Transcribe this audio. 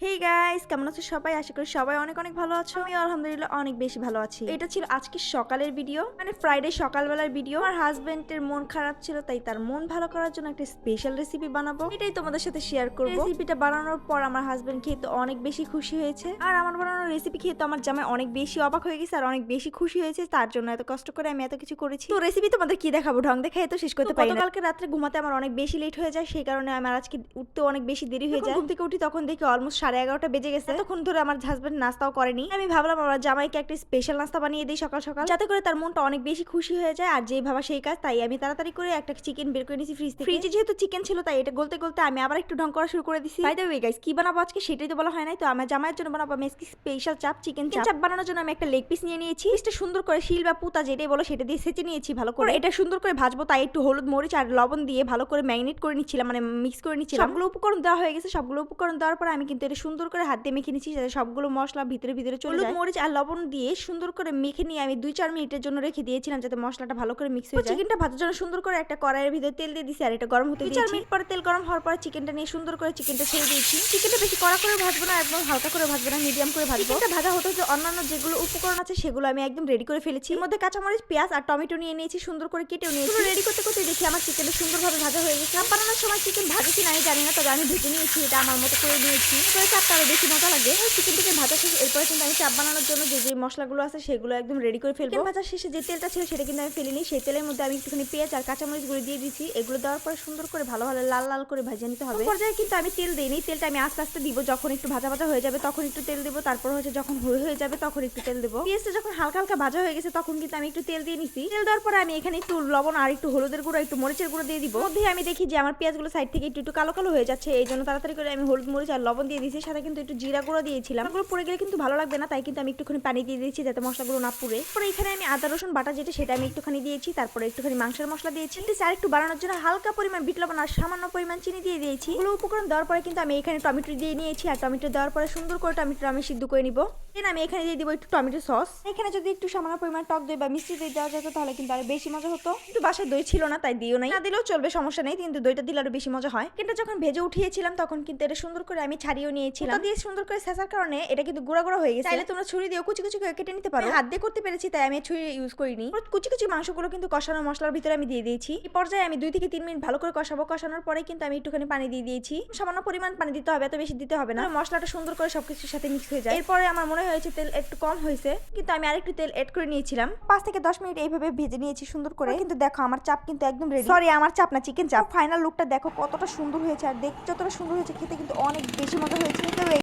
Hey guys, কেমন আছো সবাই? আশা করি সবাই অনেক অনেক ভালো আছো। আমি আলহামদুলিল্লাহ অনেক বেশি ভালো আছি। এটা ছিল আজকে সকালের ভিডিও, মানে ফ্রাইডে সকালবেলার ভিডিও। আমার হাজবেন্ডের মন খারাপ ছিল, তাই তার মন ভালো করার জন্য একটা স্পেশাল রেসিপি বানাবো, এটাই তোমাদের সাথে শেয়ার করব। রেসিপিটা বানানোর পর আমার হাজবেন্ড খেয়ে তো অনেক বেশি খুশি হয়েছে, আর আমার বানানোর রেসিপি খেয়ে তো আমার জামাই অনেক বেশি অবাক হয়ে গেছে আর অনেক বেশি খুশি হয়েছে। তার জন্য এত কষ্ট করে আমি এত কিছু করেছি। তো রেসিপি তোমাদের কি দেখাবো, ঢং দেখাই তো শেষ করতে পারি না। কালকে রাত্রে ঘুমাতে আমার অনেক বেশি লেট হয়ে যায়, সেই কারণে আমার আজকে উঠতে অনেক বেশি দেরি হয়ে যায়। ঘুম থেকে উঠি তখন দেখি অলমোস্ট 11:30 বেজে গেছে। তখন ধরে আমার হাজবেন্ড নাস্তাও করেনি। আমি ভাবলাম আমার জামাইকে একটা স্পেশাল নাস্তা বানিয়ে দিই সকাল সকাল, যাতে করে তার মনটা অনেক বেশি খুশি হয়ে যায়। আর যেই ভাবা সেই কাজ, তাই আমি তাড়াতাড়ি করে একটা চিকেন বের করে নিয়েছি ফ্রিজ থেকে। ফ্রিজে যেহেতু চিকেন ছিল, তাই এটা গলতে গলতে আমি আবার একটু ঢং করা শুরু করে দিছি। বাই দ্য ওয়ে গাইস, কি বানাবো আজকে সেটাই তো বলা হয় নাই। তো আমার জামাইয়ের জন্য বানাবো আমি আজকে স্পেশাল চাপ, চিকেন চাপ বানানোর জন্য আমি একটা লেগ পিস নিয়ে নিয়েছি। পিসটা সুন্দর করে শিল বা পুতা যেটাই বলো সেটা দিয়ে সেচে নিয়েছি ভালো করে। এটা সুন্দর করে ভাজবো, তাই একটু হলুদ মরিচ আর লবণ দিয়ে ভালো করে ম্যারিনেট করে নিচ্ছিলাম, মানে মিক্স করে নিচ্ছিলাম। সবগুলো উপকরণ দেওয়া হয়ে গেছে। সবগুলো উপকরণ দেওয়ার পর আমি কিন্তু এটা সুন্দর করে হাত দিয়ে মেখে নিচ্ছি, যাতে সবগুলো মশলা ভিতরে ভিতরে চলে যায়। হলুদ মরিচ আর লবণ দিয়ে সুন্দর করে মেখে নিয়ে আমি 2-4 মিনিটের জন্য রেখে দিয়েছিলাম, যাতে মশলাটা ভালো করে মিক্স হয়ে যায়। চিকেনটা ভাজার জন্য সুন্দর করে একটা কড়াইয়ের ভিতরে তেল দিয়ে দিয়েছি, আর এটা গরম হতে দিয়েছি। 2-4 মিনিট পরে তেল গরম হওয়ার পরে চিকেনটা নিয়ে সুন্দর করে চিকেনটা ছেড়ে দিয়েছি। চিকেনটা বেশি কড়া করে ভাজবো না, একদম হালকা করে ভাজবো না, মিডিয়াম করে ভাজবো। চিকেনটা ভাজা হতে যে অন্যান্য যেগুলো উপকরণ আছে সেগুলো আমি একদম রেডি করে ফেলেছি। এর মধ্যে কাঁচামরিচ, পেঁয়াজ আর টমেটো নিয়ে নিয়েছি, সুন্দর করে কেটেও নিয়েছি। রেডি করতে করতে দেখি আমার চিকেনটা সুন্দরভাবে ভাজা হয়ে গেছে। চাপ বানানোর সময় চিকেন ভাজে কিনা আমি জানি না, তবে আমি ভেজে নিয়েছি, এটা আমার মতো করে নিয়েছি। তবে চাপটা আরো বেশি মজা লাগে। চিকেনটাকে ভাজা শেষ, এরপরে কিন্তু আমি চাপ বানানোর জন্য যে যে মশলাগুলো আছে সেগুলো একদম রেডি করে ফেলবো। ভাজা শেষে যে তেলটা ছিল সেটা কিন্তু আমি ফেলিনি। সেই তেলের মধ্যে আমি একটুখানি পেঁয়াজ আর কাঁচামরিচ গুলো দিয়ে দিচ্ছি। এগুলো দেওয়ার পরে সুন্দর করে ভালো ভালো লাল লাল করে ভেজে নিতে হবে। পর্যায়ে কিন্তু আমি তেল দিইনি, তেলটা আমি আস্তে আস্তে দিব। যখন একটু ভাজা ভাজা হয়ে যাবে তখন একটু তেল দিব, তারপর হচ্ছে যখন হয়ে যাবে তখন একটু তেল দেবো। পেঁয়াজটা যখন হালকা হালকা ভাজা হয়ে গেছে তখন কিন্তু আমি একটু তেল দিয়ে নিছি। তেল দেওয়ার পরে আমি এখানে একটু লবণ আর একটু হলুদের গুঁড়ো, একটু মরিচের গুঁড়ো দিয়ে দিব। মধ্যে আমি দেখি যে আমার পেঁয়াজগুলো সাইড থেকে একটু একটু কালো কালো হয়ে যাচ্ছে, এই জন্য তাড়াতাড়ি করে আমি হলুদ মরিচ আর লবণ দিয়ে দিয়েছি। সাথে কিন্তু একটু জিরা গুঁড়ো দিয়েছিলাম। এগুলো পড়ে গেলে কিন্তু ভালো লাগবে না, তাই কিন্তু আমি একটুখানি পানি দিয়ে দিয়েছি, যাতে মশলাগুলো না পুড়ে। পরে এখানে আমি আদা রসুন বাটা যেটা সেটা আমি একটুখানি দিয়েছি। তারপরে একটুখানি মাংসের মশলা দিয়েছি। আর একটু বাড়ানোর জন্য হালকা পরিমাণ বিট লবণ আর সামান্য পরিমাণ চিনি দিয়ে দিয়েছি। এগুলো উপকরণ দেওয়ার পরে কিন্তু আমি এখানে টমেটো দিয়ে নিয়েছি, আর টমেটো দেওয়ার পরে সুন্দর করে টমেটো আমি সিদ্ধ করে নিব। দেন আমি এখানে দিয়ে দিব একটু টমেটো সস। এখানে যদি একটু সামান্য পরিমাণ টক দই বা মিষ্টি দই দেওয়া যেত তাহলে কিন্তু আরো বেশি মজা হতো, কিন্তু বাসায় দই ছিল না, তাই দিও নাই। না দিলেও চলবে, সমস্যা নেই, কিন্তু দইটা দিলে আরো বেশি মজা হয়। কিন্তু যখন ভেজে উঠিয়েছিলাম তখন কিন্তু এটা সুন্দর করে আমি ছাড়িয়ে নিয়েছিলাম। দিয়ে সুন্দর করে ছেঁচার কারণে এটা কিন্তু গুঁড়া গুঁড়া হয়ে গেছে। চাইলে তোমরা ছুরি দিয়ে কুচি কুচি করে কেটে নিতে পারো। হাত দিয়ে করতে পেরেছি তাই আমি ছুরি ইউজ করিনি। কুচি কুচি মাংসগুলো কিন্তু কষানো মশলার ভিতরে আমি দিয়ে দিয়েছি। এই পর্যায়ে আমি 2 থেকে 3 মিনিট ভালো করে কষাবো। কষানোর পরে কিন্তু আমি একটুখানি পানি দিয়ে দিয়েছি। সামান্য পরিমাণ পানি দিতে হবে, এত বেশি দিতে হবে না। মশলাটা সুন্দর করে সবকিছুর সাথে মিক্স হয়ে যায়। এরপরে আমার মনে হয়েছে তেল একটু কম হয়েছে, কিন্তু আমি আরেকটু তেল এড করে নিয়েছিলাম। 5 থেকে 10 মিনিট এইভাবে ভেজে নিয়েছি সুন্দর করে। কিন্তু দেখো আমার চাপ কিন্তু একদম রেডি। সরি, আমার চাপ না, চিকেন চাপ। ফাইনাল লুকটা দেখো কতটা সুন্দর হয়েছে, আর দেখতে যতটা সুন্দর হয়েছে খেতে কিন্তু অনেক বেশি মজা হয়েছে।